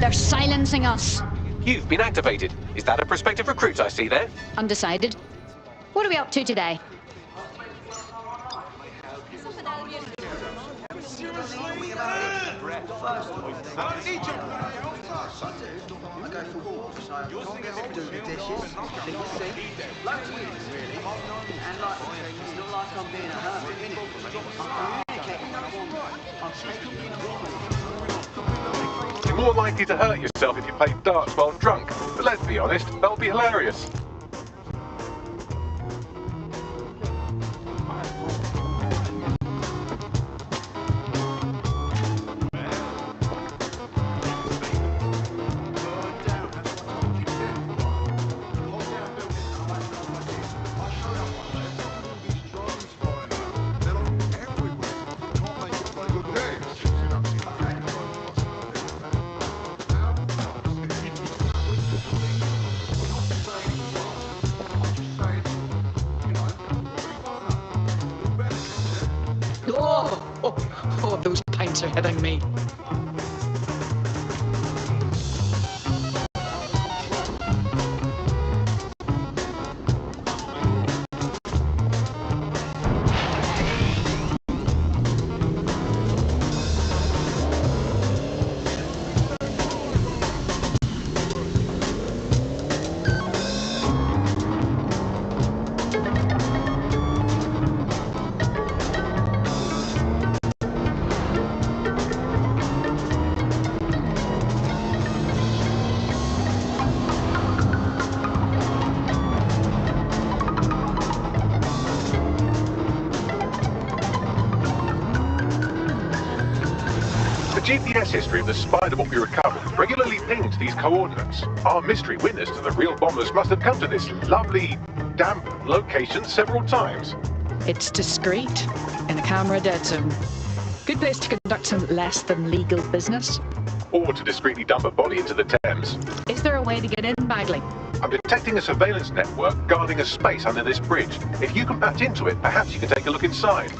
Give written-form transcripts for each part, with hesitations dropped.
They're silencing us. You've been activated. Is that a prospective recruit I see there? Undecided. What are we up to today? You're more likely to hurt yourself if you play darts while drunk, but let's be honest, that'll be hilarious. Oh, those pints are hitting me. The GPS history of the spider what we recovered regularly pings these coordinates. Our mystery witness to the real bombers must have come to this lovely, damp location several times. It's discreet, in a camera dead zone. Good place to conduct some less than legal business. Or to discreetly dump a body into the Thames. Is there a way to get in, Bagley? I'm detecting a surveillance network guarding a space under this bridge. If you can patch into it, perhaps you can take a look inside.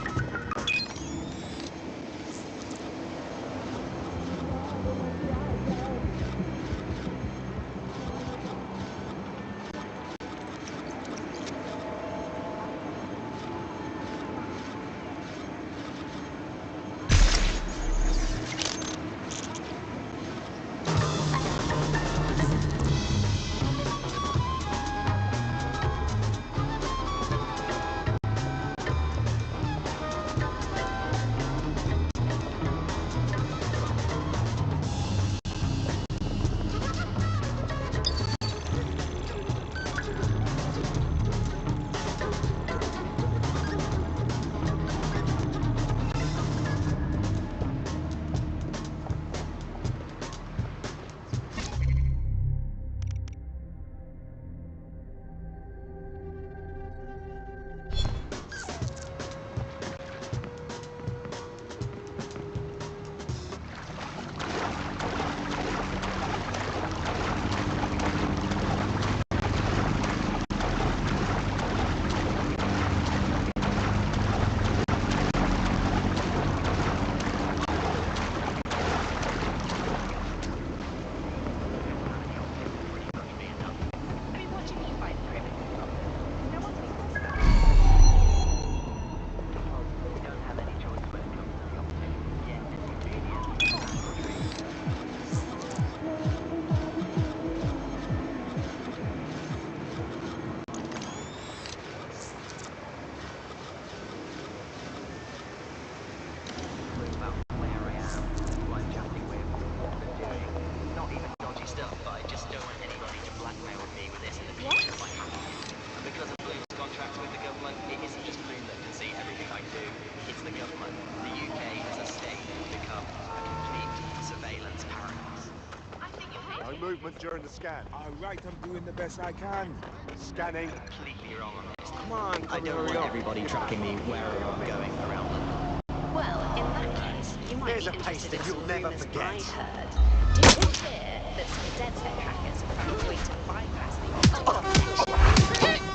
Movement during the scan. All right, I'm doing the best I can. Scanning. Completely wrong on this. Come on, I don't want everybody tracking me wherever I'm going around London. Well, in that case, you might Here's be a pace interested that in you'll some never rumours forget. I heard. Did you hear that some dead set hackers have found a way to bypass the office?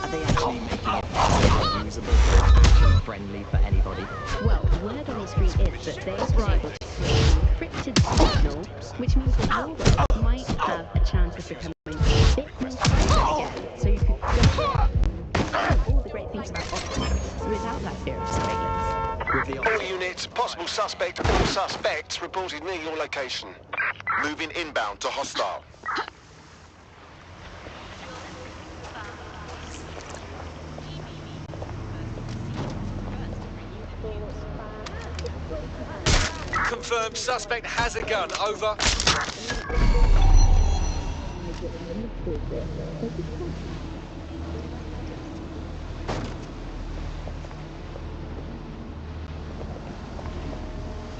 Are they actually making it possible, usable, patient friendly for anybody? Well, word on the street is that they are able to create encrypted signal, which means that your world might have a chance of becoming a bit more private again. So you could go all the great things about Optimus without that fear of surveillance. With the All units, possible suspect or suspects reported near your location. Moving inbound to hostile. Confirmed suspect has a gun. Over.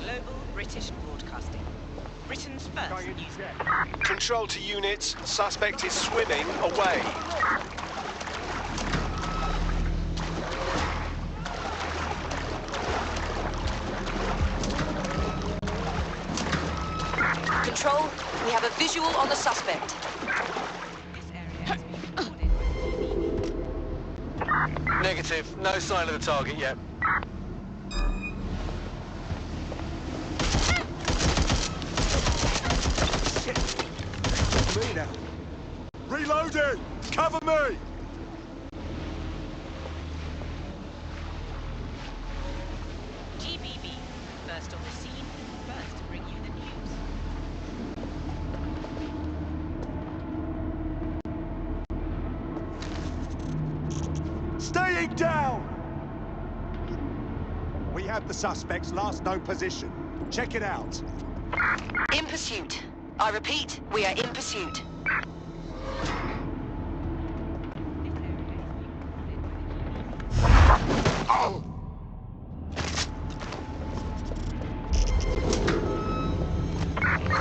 Global British Broadcasting. Britain's first news. Control to units, suspect is swimming away. Control, we have a visual on the suspect. This area has been recorded. Negative, no sign of the target yet. Me now. Reloading! Cover me! GBB, first on the scene, first to bring you the news. Staying down! We have the suspect's last known position. Check it out. In pursuit. I repeat, we are in pursuit. Oh!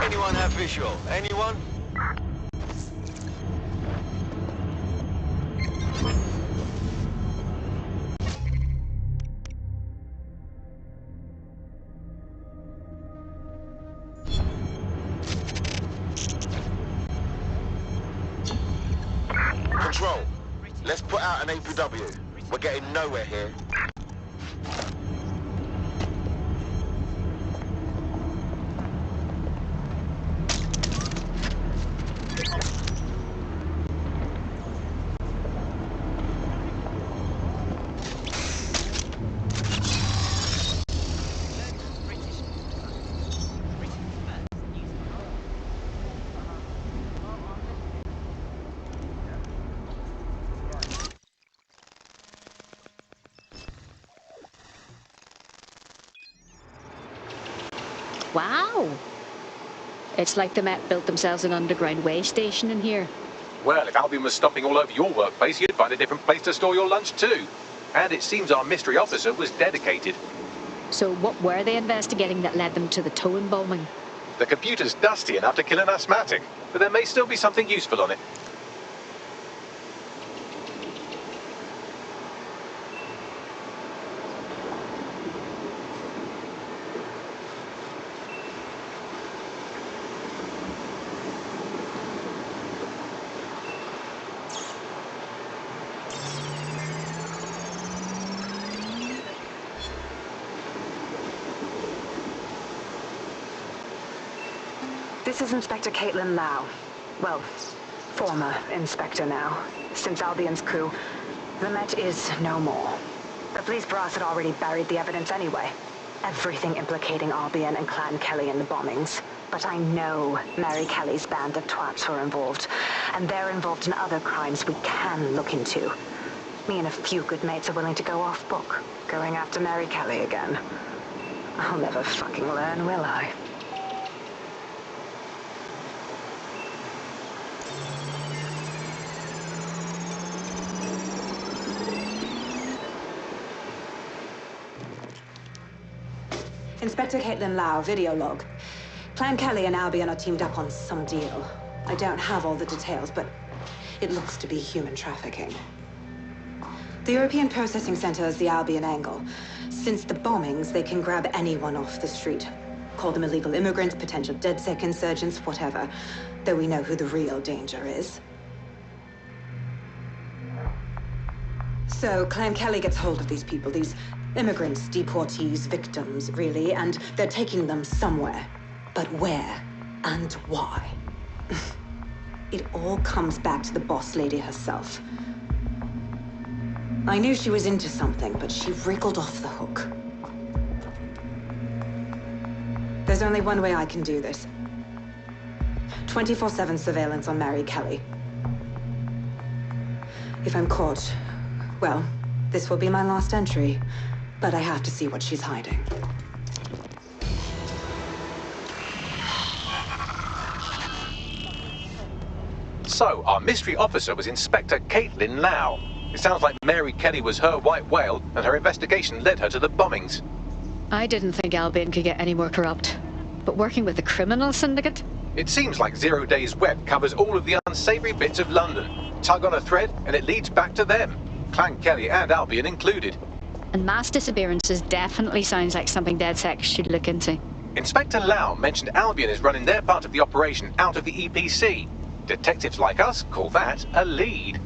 Anyone have visual? Anyone? Control. Let's put out an APW. We're getting nowhere here. British Broadcasting. Britain's first news. Wow! It's like the Met built themselves an underground way station in here. Well, if Albion was stopping all over your workplace, you'd find a different place to store your lunch too. And it seems our mystery officer was dedicated. So what were they investigating that led them to the towing bombing? The computer's dusty enough to kill an asthmatic, but there may still be something useful on it. This is Inspector Caitlin Lau. Well, former inspector now. Since Albion's coup, the Met is no more. The police brass had already buried the evidence anyway. Everything implicating Albion and Clan Kelly in the bombings. But I know Mary Kelly's band of twats were involved. And they're involved in other crimes we can look into. Me and a few good mates are willing to go off book, going after Mary Kelly again. I'll never fucking learn, will I? Inspector Caitlin Lau, video log. Clan Kelly and Albion are teamed up on some deal. I don't have all the details, but it looks to be human trafficking. The European Processing Center is the Albion angle. Since the bombings, they can grab anyone off the street. Call them illegal immigrants, potential DedSec insurgents, whatever. Though we know who the real danger is. So Clan Kelly gets hold of these people, these immigrants, deportees, victims, really, and they're taking them somewhere. But where and why? It all comes back to the boss lady herself. I knew she was into something, but she wriggled off the hook. There's only one way I can do this. 24/7 surveillance on Mary Kelly. If I'm caught, well, this will be my last entry. But I have to see what she's hiding. So, our mystery officer was Inspector Caitlin Lau. It sounds like Mary Kelly was her white whale, and her investigation led her to the bombings. I didn't think Albion could get any more corrupt. But working with the criminal syndicate? It seems like Zero Days Web covers all of the unsavory bits of London. Tug on a thread, and it leads back to them. Clan Kelly and Albion included. And mass disappearances definitely sounds like something DedSec should look into. Inspector Lau mentioned Albion is running their part of the operation out of the EPC. Detectives like us call that a lead.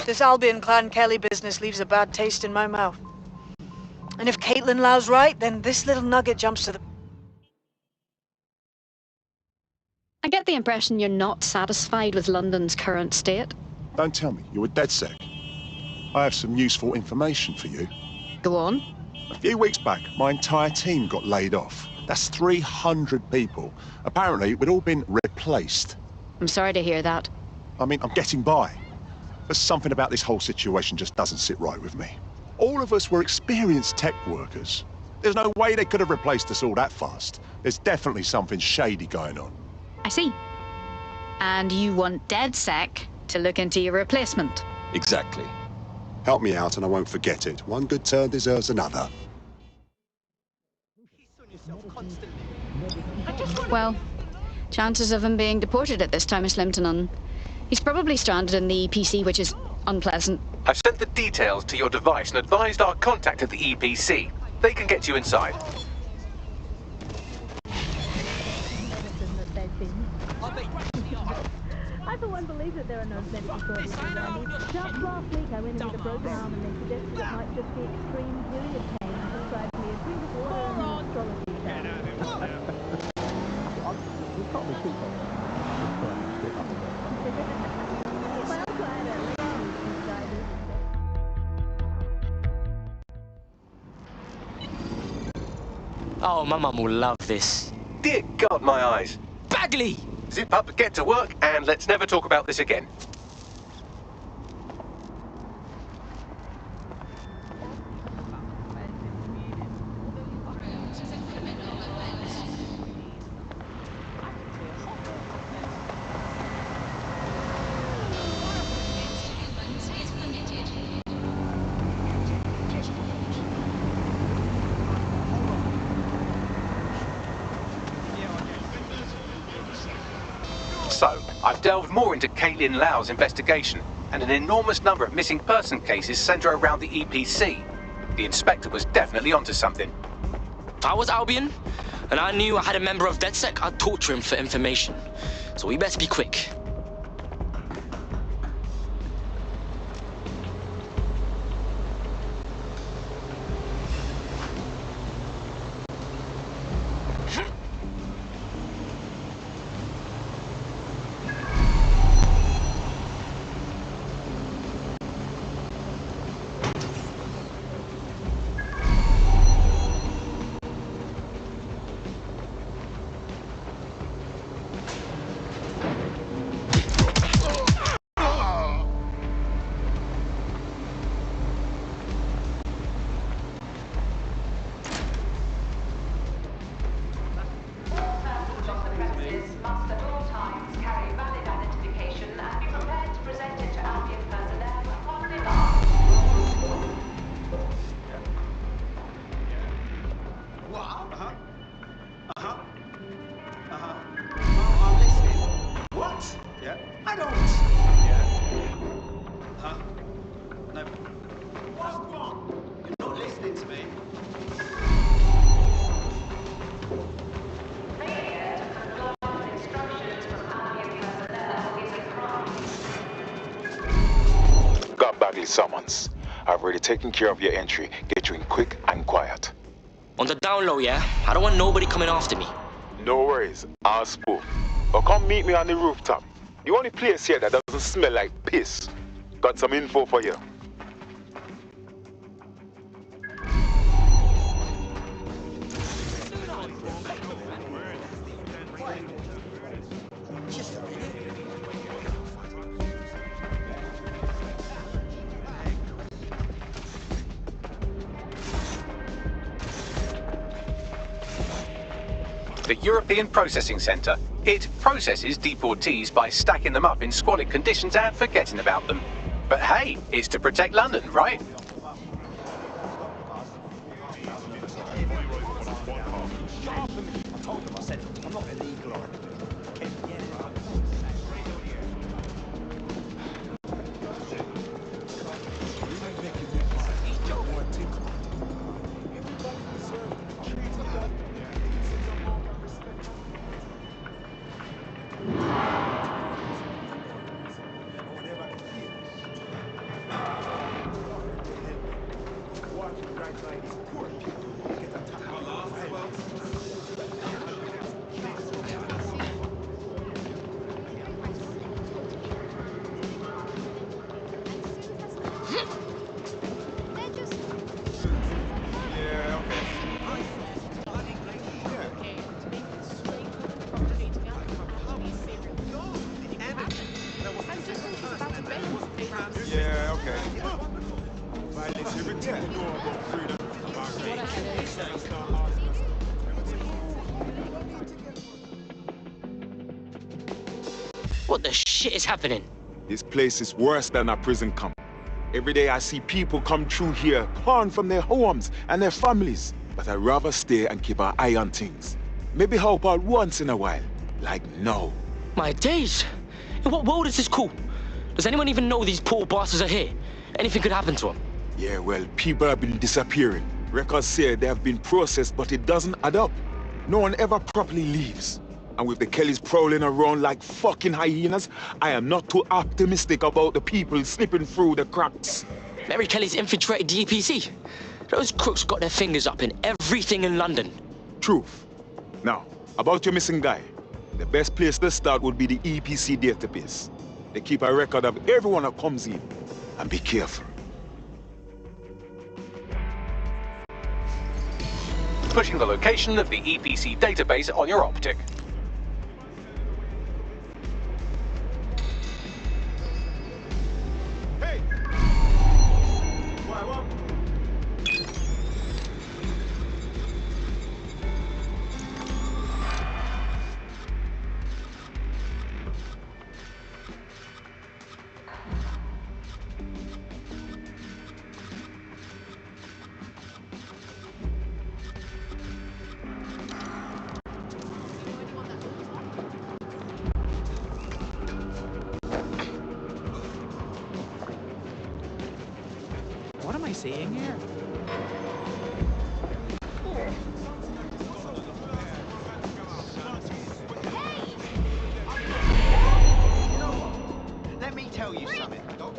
This Albion Clan Kelly business leaves a bad taste in my mouth. And if Caitlin Lau's right, then this little nugget jumps to the... I get the impression you're not satisfied with London's current state. Don't tell me you're a DedSec. I have some useful information for you. Go on. A few weeks back, my entire team got laid off. That's 300 people. Apparently, we'd all been replaced. I'm sorry to hear that. I mean, I'm getting by. But something about this whole situation just doesn't sit right with me. All of us were experienced tech workers. There's no way they could have replaced us all that fast. There's definitely something shady going on. I see. And you want DedSec to look into your replacement? Exactly. Help me out and I won't forget it. One good turn deserves another. Well, chances of him being deported at this time are slim to none. He's probably stranded in the EPC, which is unpleasant. I've sent the details to your device and advised our contact at the EPC. They can get you inside. I for one believe that there are no medical shortages around me. Just last week I went in with a broken arm and they suggested it might just be extreme period pain and prescribed me a drink of water and an astrology chat. Oh, my mum will love this. Dear God, my eyes. Bagley! Zip up, get to work, and let's never talk about this again. So, I've delved more into Caitlin Lau's investigation, and an enormous number of missing person cases centre around the EPC. The inspector was definitely onto something. If I was Albion, and I knew I had a member of DedSec, I'd torture him for information. So we best be quick. police summons. I've already taken care of your entry. Get you in quick and quiet. On the down low, yeah? I don't want nobody coming after me. No worries, I'll spoof. But come meet me on the rooftop. The only place here that doesn't smell like piss. Got some info for you. The European Processing Centre. It processes deportees by stacking them up in squalid conditions and forgetting about them. But hey, it's to protect London, right? What the shit is happening? This place is worse than a prison camp. Every day I see people come through here, torn from their homes and their families. But I'd rather stay and keep an eye on things. Maybe help out once in a while. Like now. My days! In what world is this cool? Does anyone even know these poor bastards are here? Anything could happen to them. Yeah, well, people have been disappearing. Records say they have been processed, but it doesn't add up. No one ever properly leaves. And with the Kellys prowling around like fucking hyenas, I am not too optimistic about the people slipping through the cracks. Mary Kelly's infiltrated the EPC. Those crooks got their fingers up in everything in London. Truth. Now, about your missing guy. The best place to start would be the EPC database. They keep a record of everyone that comes in. And be careful. Pushing the location of the EPC database on your optic. What am I seeing here? Let me tell you something, Doc.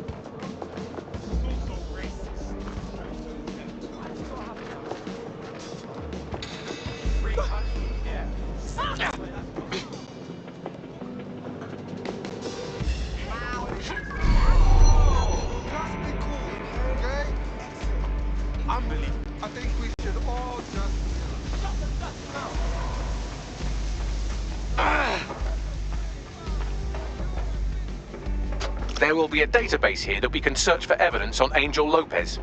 I think we should all just... There will be a database here that we can search for evidence on Angel Lopez.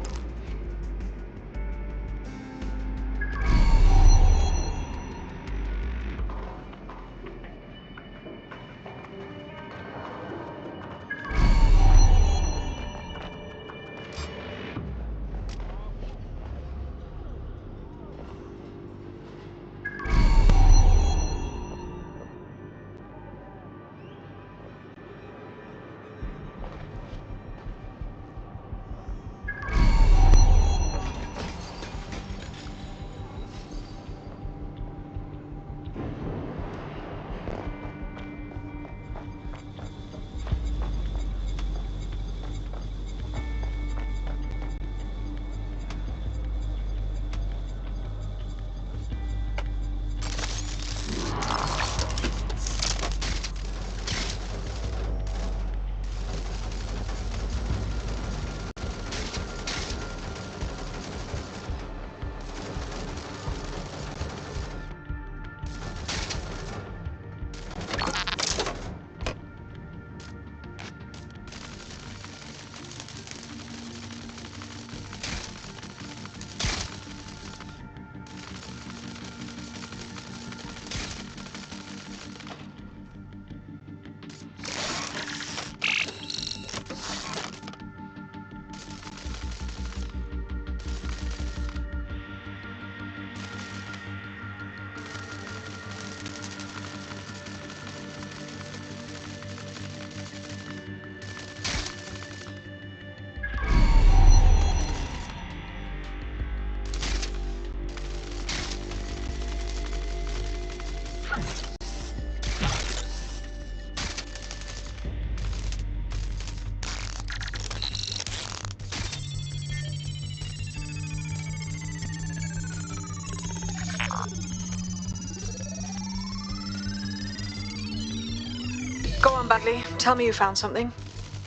Go on, Bagley. Tell me you found something.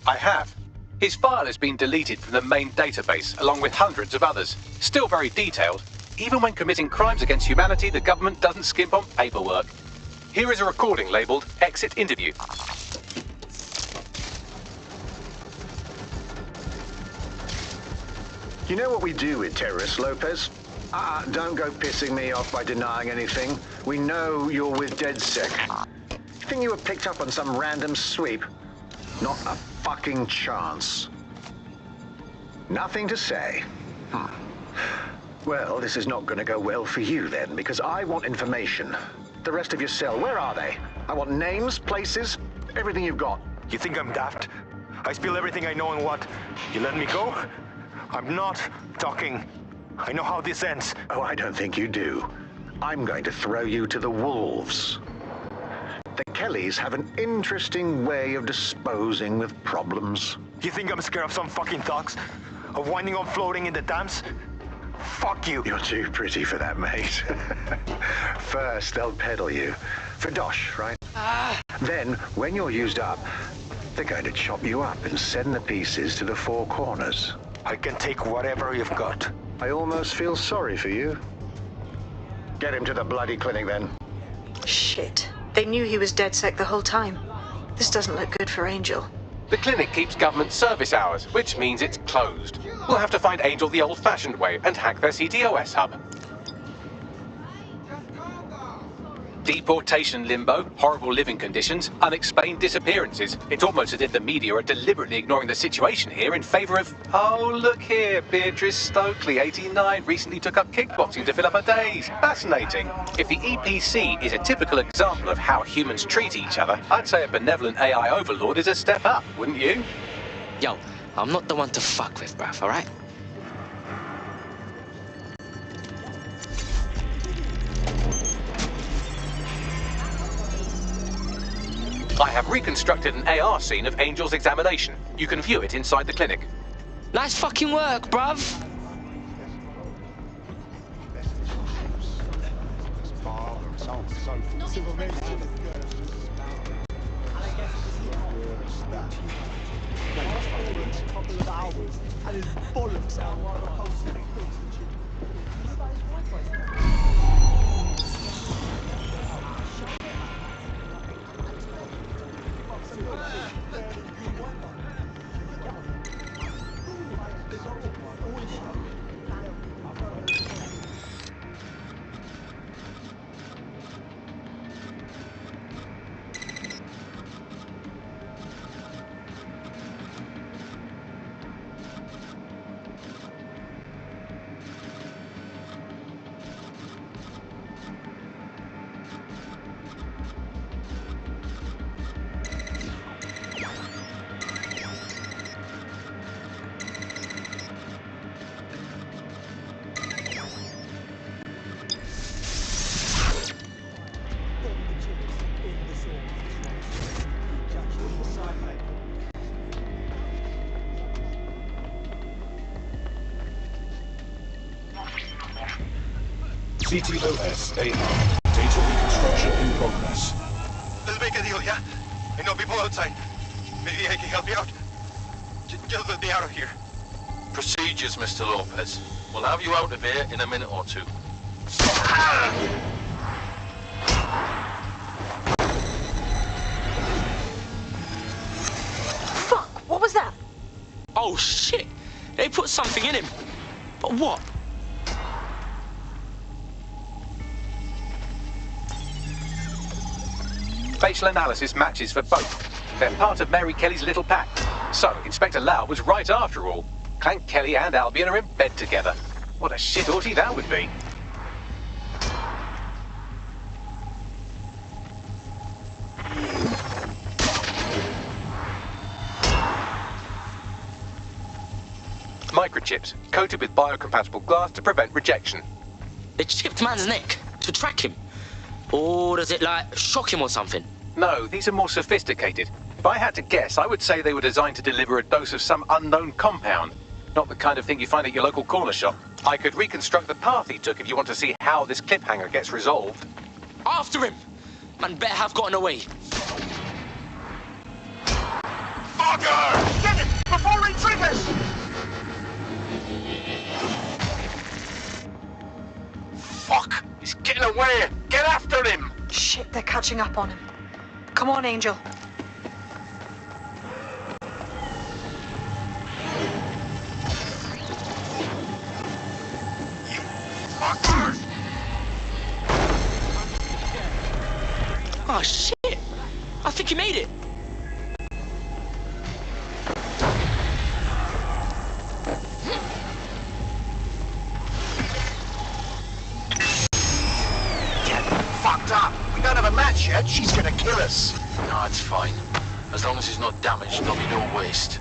I have. His file has been deleted from the main database, along with hundreds of others. Still very detailed. Even when committing crimes against humanity, the government doesn't skimp on paperwork. Here is a recording labelled Exit Interview. You know what we do with terrorists, Lopez? Don't go pissing me off by denying anything. We know you're with DedSec. Think you were picked up on some random sweep? Not a fucking chance. Nothing to say. Well, this is not going to go well for you then, because I want information. The rest of your cell, where are they? I want names, places, everything you've got. You think I'm daft? I spill everything I know and what? You let me go? I'm not talking. I know how this ends. Oh, I don't think you do. I'm going to throw you to the wolves. The Kellys have an interesting way of disposing with problems. You think I'm scared of some fucking thugs? Of winding up floating in the dams? Fuck you. You're too pretty for that, mate. First, they'll peddle you. For dosh, right? Then, when you're used up, they're going to chop you up and send the pieces to the four corners. I can take whatever you've got. I almost feel sorry for you. Get him to the bloody clinic, then. Shit. They knew he was DedSec the whole time. This doesn't look good for Angel. The clinic keeps government service hours, which means it's closed. We'll have to find Angel the old-fashioned way and hack their CTOS hub. Deportation limbo, horrible living conditions, unexplained disappearances. It's almost as if the media are deliberately ignoring the situation here in favour of... Oh, look here, Beatrice Stokely, 89, recently took up kickboxing to fill up her days. Fascinating. If the EPC is a typical example of how humans treat each other, I'd say a benevolent AI overlord is a step up, wouldn't you? Yo, I'm not the one to fuck with, bruv, alright? I have reconstructed an AR scene of Angel's examination. You can view it inside the clinic. Nice fucking work, bruv! CTOS AR. Data reconstruction in progress. Let's make a deal, yeah? I know people outside. Maybe I can help you out. Just let me out of here. Procedures, Mr. Lopez. We'll have you out of here in a minute or two. Fuck! What was that? Oh shit! They put something in him. But what? Facial analysis matches for both. They're part of Mary Kelly's little pack. So, Inspector Lau was right after all. Clank Kelly and Albion are in bed together. What a shit orgy that would be. Microchips, coated with biocompatible glass to prevent rejection. They chipped man's neck to track him. Or does it, like, shock him or something? No, these are more sophisticated. If I had to guess, I would say they were designed to deliver a dose of some unknown compound. Not the kind of thing you find at your local corner shop. I could reconstruct the path he took if you want to see how this cliffhanger gets resolved. After him! Man better have gotten away. Fucker! Get it! Before he triggers! Fuck! He's getting away! Get after him! Shit, they're catching up on him. Come on, Angel. Fuckers! Oh, shit! I think he made it. Fucked up! We don't have a match yet, she's gonna kill us! No, it's fine. As long as he's not damaged, there'll be no waste.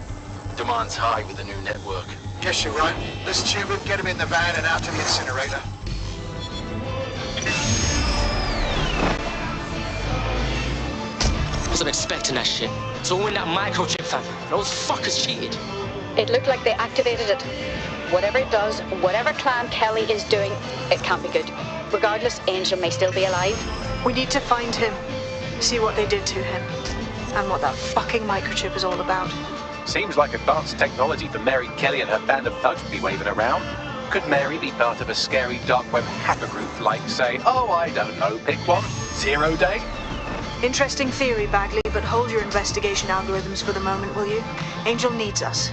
Demand's high with the new network. Guess you're right. Let's tube him, get him in the van and out to the incinerator. Wasn't expecting that shit. It's all in that microchip, fam. Those fuckers cheated. It looked like they activated it. Whatever it does, whatever clan Kelly is doing, it can't be good. Regardless, Angel may still be alive. We need to find him. See what they did to him. And what that fucking microchip is all about. Seems like advanced technology for Mary Kelly and her band of thugs to be waving around. Could Mary be part of a scary dark web hacker group like, say, oh, I don't know, pick one, 0 Day? Interesting theory, Bagley, but hold your investigation algorithms for the moment, will you? Angel needs us.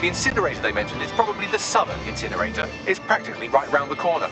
The incinerator they mentioned is probably the southern incinerator. It's practically right round the corner.